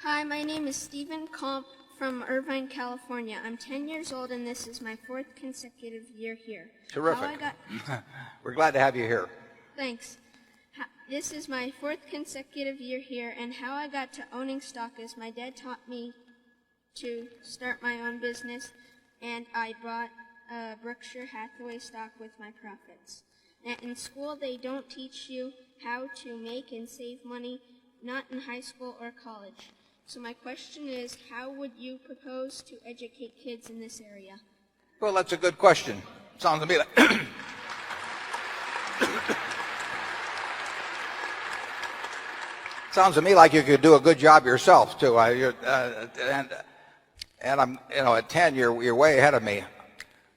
Hi, my name is Stephen Comp from Irvine, California. I'm 10 years old, and this is my 4th consecutive year here. Terrific. We're glad to have you here. Thanks. This is my 4th consecutive year here, and how I got to owning stock is my dad taught me to start my own business, and I bought Berkshire Hathaway stock with my profits. And in school, they don't teach you how to make and save money, not in high school or college. So my question is, how would you propose to educate kids in this area? Well, that's a good question. Sounds to me like sounds to me like you could do a good job yourself too. And I'm, at 10, you're way ahead of me.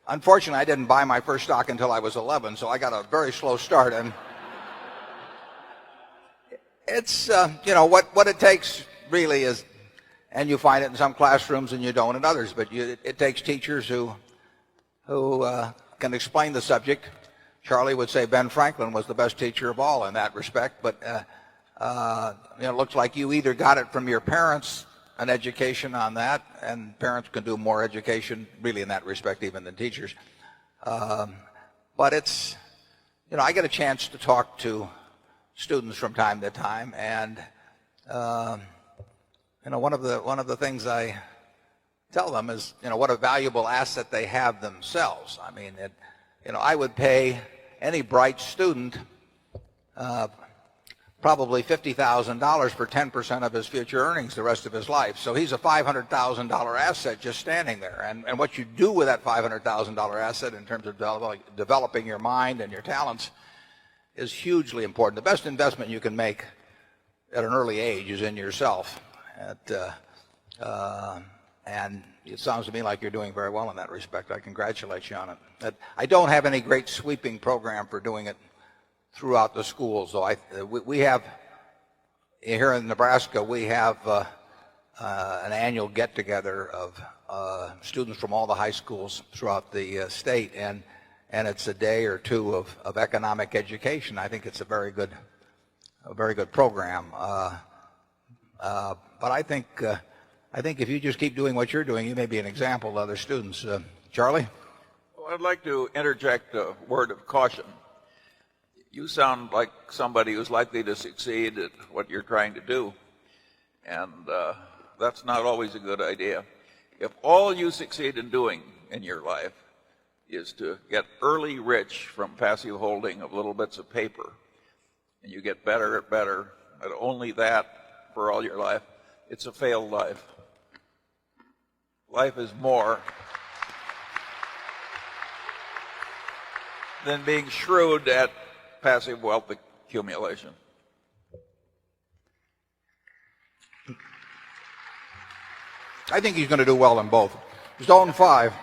Unfortunately, I didn't buy my first stock until I was 11, so I got a very slow start. And it's, what it takes really is, and you find it in some classrooms and you don't in others, but it takes teachers who can explain the subject. Charlie would say Ben Franklin was the best teacher of all in that respect, but it looks like you either got it from your parents, an education on that, and parents can do more education really in that respect even than teachers. But it's, I get a chance to talk to students from time to time, and one of the things I tell them is, what a valuable asset they have themselves. I mean, I would pay any bright student probably $50,000 for 10% of his future earnings the rest of his life. So he's a $500,000 asset just standing there. And what you do with that $500,000 asset in terms of developing your mind and your talents is hugely important. The best investment you can make at an early age is in yourself. And it sounds to me like you're doing very well in that respect. I congratulate you on it. I don't have any great sweeping program for doing it throughout the schools, though. We have, here in Nebraska, we have an annual get-together of students from all the high schools throughout the state, and it's a day or two of economic education. I think it's a very good program. But I think if you just keep doing what you're doing, you may be an example to other students. Charlie? Well, I'd like to interject a word of caution. You sound like somebody who's likely to succeed at what you're trying to do, and that's not always a good idea. If all you succeed in doing in your life is to get early rich from passive holding of little bits of paper, and you get better at only that for all your life, it's a failed life. Life is more than being shrewd at passive wealth accumulation. I think he's going to do well in both. Zone 5.